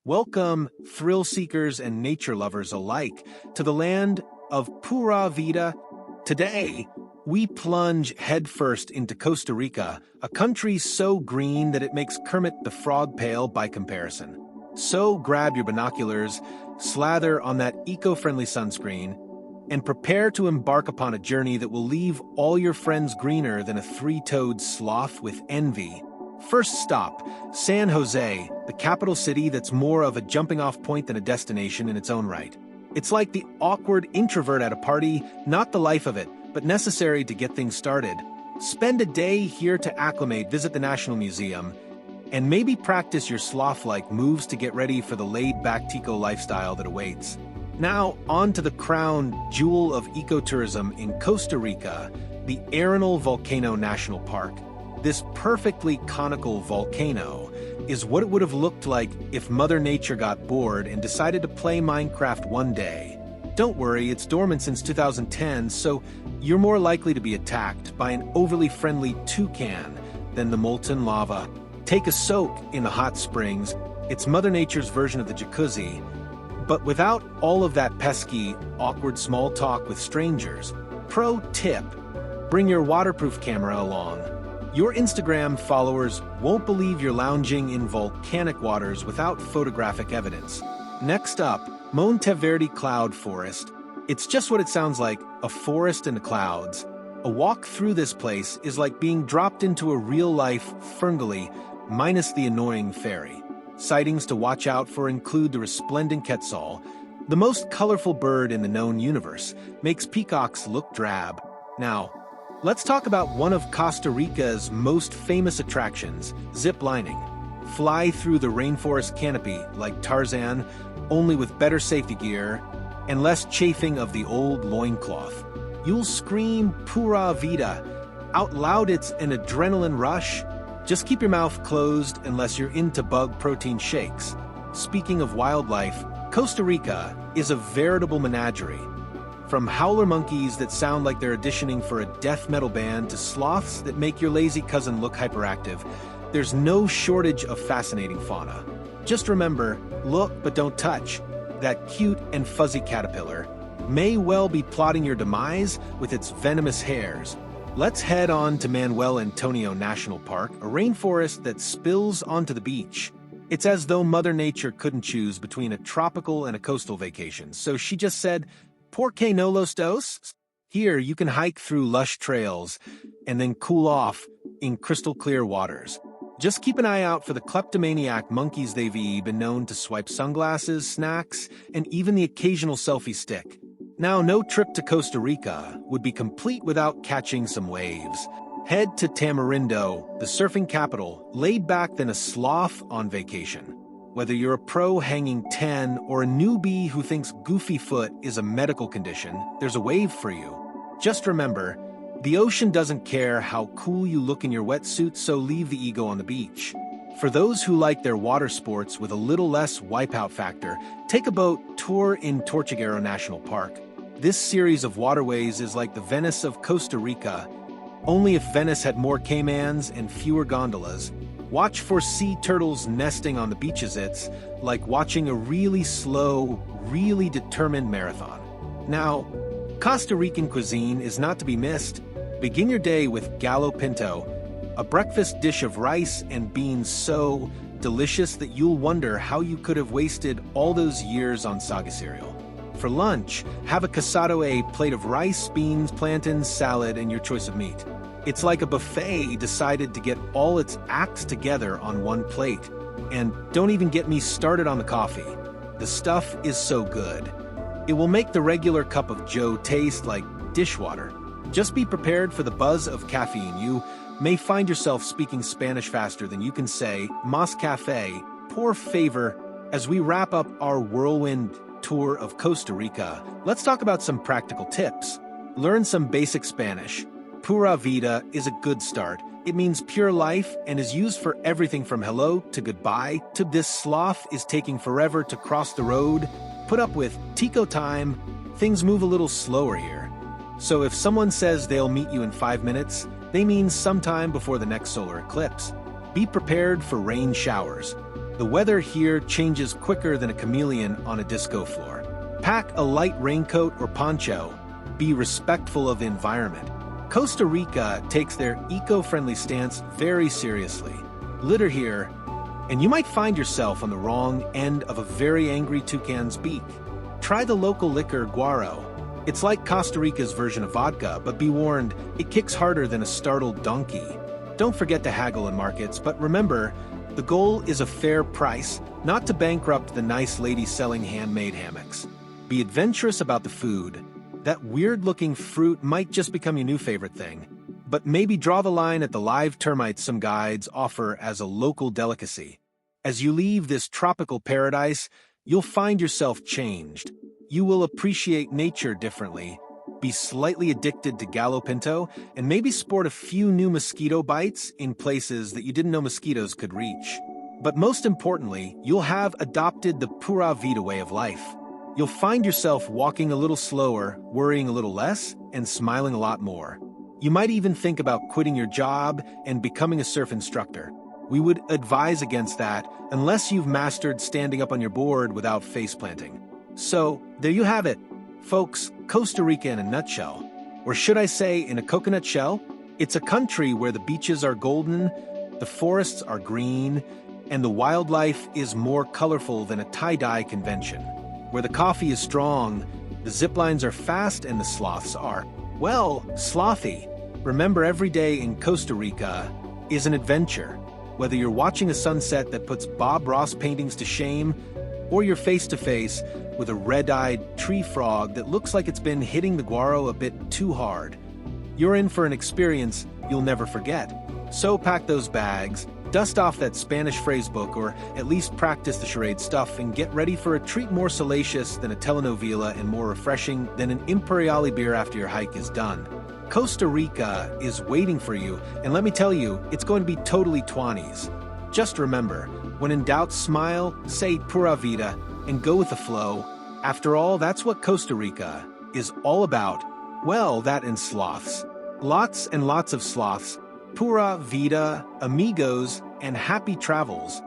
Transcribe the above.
Welcome, thrill seekers and nature lovers alike, to the land of Pura Vida. Today, we plunge headfirst into Costa Rica, a country so green that it makes Kermit the Frog pale by comparison. So grab your binoculars, slather on that eco-friendly sunscreen, and prepare to embark upon a journey that will leave all your friends greener than a three-toed sloth with envy. First stop, San Jose, the capital city that's more of a jumping-off point than a destination in its own right. It's like the awkward introvert at a party, not the life of it, but necessary to get things started. Spend a day here to acclimate, visit the National Museum, and maybe practice your sloth-like moves to get ready for the laid-back Tico lifestyle that awaits. Now, on to the crown jewel of ecotourism in Costa Rica, the Arenal Volcano National Park. This perfectly conical volcano is what it would have looked like if Mother Nature got bored and decided to play Minecraft one day. Don't worry, it's dormant since 2010, so you're more likely to be attacked by an overly friendly toucan than the molten lava. Take a soak in the hot springs. It's Mother Nature's version of the jacuzzi, but without all of that pesky, awkward small talk with strangers. Pro tip: bring your waterproof camera along. Your Instagram followers won't believe you're lounging in volcanic waters without photographic evidence. Next up, Monteverde Cloud Forest. It's just what it sounds like, a forest in the clouds. A walk through this place is like being dropped into a real-life ferngully, minus the annoying fairy. Sightings to watch out for include the resplendent quetzal, the most colorful bird in the known universe, makes peacocks look drab. Now, let's talk about one of Costa Rica's most famous attractions, zip lining. Fly through the rainforest canopy like Tarzan, only with better safety gear and less chafing of the old loincloth. You'll scream Pura Vida out loud. It's an adrenaline rush. Just keep your mouth closed unless you're into bug protein shakes. Speaking of wildlife, Costa Rica is a veritable menagerie. From howler monkeys that sound like they're auditioning for a death metal band to sloths that make your lazy cousin look hyperactive, there's no shortage of fascinating fauna. Just remember, look but don't touch. That cute and fuzzy caterpillar may well be plotting your demise with its venomous hairs. Let's head on to Manuel Antonio National Park, a rainforest that spills onto the beach. It's as though Mother Nature couldn't choose between a tropical and a coastal vacation, so she just said, "Por qué no los dos?" Here, you can hike through lush trails and then cool off in crystal clear waters. Just keep an eye out for the kleptomaniac monkeys. They've been known to swipe sunglasses, snacks, and even the occasional selfie stick. Now, no trip to Costa Rica would be complete without catching some waves. Head to Tamarindo, the surfing capital, laid back than a sloth on vacation. Whether you're a pro hanging 10 or a newbie who thinks goofy foot is a medical condition, there's a wave for you. Just remember, the ocean doesn't care how cool you look in your wetsuit, so leave the ego on the beach. For those who like their water sports with a little less wipeout factor, take a boat tour in Tortuguero National Park. This series of waterways is like the Venice of Costa Rica, only if Venice had more caimans and fewer gondolas. Watch for sea turtles nesting on the beaches. It's like watching a really slow, really determined marathon. Now, Costa Rican cuisine is not to be missed. Begin your day with gallo pinto, a breakfast dish of rice and beans so delicious that you'll wonder how you could have wasted all those years on saga cereal. For lunch, have a casado, a plate of rice, beans, plantains, salad, and your choice of meat. It's like a buffet decided to get all its acts together on one plate. And don't even get me started on the coffee. The stuff is so good. It will make the regular cup of joe taste like dishwater. Just be prepared for the buzz of caffeine. You may find yourself speaking Spanish faster than you can say "Mas café," por favor. As we wrap up our whirlwind tour of Costa Rica, let's talk about some practical tips. Learn some basic Spanish. Pura vida is a good start. It means pure life and is used for everything from hello to goodbye to this sloth is taking forever to cross the road. Put up with Tico time. Things move a little slower here. So if someone says they'll meet you in 5 minutes, they mean sometime before the next solar eclipse. Be prepared for rain showers. The weather here changes quicker than a chameleon on a disco floor. Pack a light raincoat or poncho. Be respectful of the environment. Costa Rica takes their eco-friendly stance very seriously. Litter here, and you might find yourself on the wrong end of a very angry toucan's beak. Try the local liquor guaro. It's like Costa Rica's version of vodka, but be warned, it kicks harder than a startled donkey. Don't forget to haggle in markets, but remember, the goal is a fair price, not to bankrupt the nice lady selling handmade hammocks. Be adventurous about the food. That weird-looking fruit might just become your new favorite thing. But maybe draw the line at the live termites some guides offer as a local delicacy. As you leave this tropical paradise, you'll find yourself changed. You will appreciate nature differently, be slightly addicted to Gallo Pinto, and maybe sport a few new mosquito bites in places that you didn't know mosquitoes could reach. But most importantly, you'll have adopted the Pura Vida way of life. You'll find yourself walking a little slower, worrying a little less, and smiling a lot more. You might even think about quitting your job and becoming a surf instructor. We would advise against that unless you've mastered standing up on your board without face planting. So, there you have it, folks, Costa Rica in a nutshell. Or should I say, in a coconut shell? It's a country where the beaches are golden, the forests are green, and the wildlife is more colorful than a tie-dye convention. Where the coffee is strong, the zip lines are fast, and the sloths are, well, slothy. Remember, every day in Costa Rica is an adventure. Whether you're watching a sunset that puts Bob Ross paintings to shame, or you're face-to-face with a red-eyed tree frog that looks like it's been hitting the guaro a bit too hard, you're in for an experience you'll never forget. So pack those bags, dust off that Spanish phrasebook, or at least practice the charade stuff, and get ready for a treat more salacious than a telenovela and more refreshing than an Imperiale beer after your hike is done. Costa Rica is waiting for you, and let me tell you, it's going to be totally 20s. Just remember, when in doubt, smile, say Pura Vida, and go with the flow. After all, that's what Costa Rica is all about. Well, that and sloths. Lots and lots of sloths. Pura Vida, amigos, and happy travels.